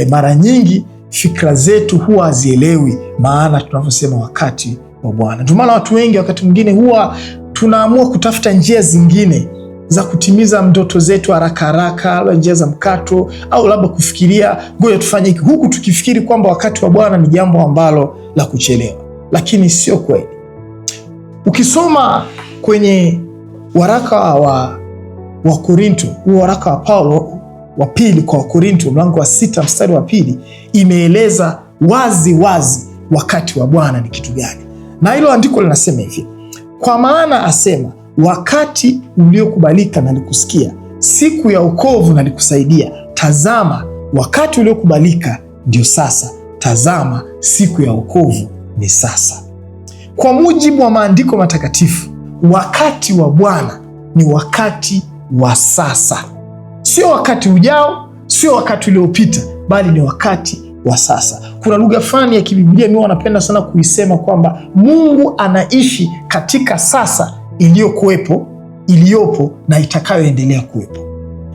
Mara nyingi fikra zetu huwa hazielewi maana tunavyosema wakati wa Bwana. Ndio maana watu wengi wakati mwingine huwa tunaamua kutafuta njia zingine za kutimiza ndoto zetu haraka haraka, labda njia za mkato, au labda kufikiria ngoja tufanye hiki, huku tukifikiri kwamba wakati wa Bwana ni jambo ambalo la kuchelewa, lakini sio kweli. Ukisoma kwenye waraka wa Korinto, huo waraka wa Paulo wa pili kwa Korinto mlango wa 6 mstari wa 2, imeeleza wazi wazi wakati wa Bwana ni kitu gani. Na hilo andiko linasema hivi: kwa maana asema, wakati uliokubalika nalikusikia, siku ya wokovu nalikusaidia. Tazama, wakati uliokubalika ndio sasa, tazama, siku ya wokovu ni sasa. Kwa mujibu wa maandiko matakatifu, wakati wa Bwana ni wakati wa sasa, sio wakati ujao, sio wakati uliopita, bali ni wakati wa sasa. Kuna lugha fulani ya kibiblia mimi wanapenda sana kuisema kwamba Mungu anaishi katika sasa iliyokuwepo, iliyopo na itakayoendelea kuwepo.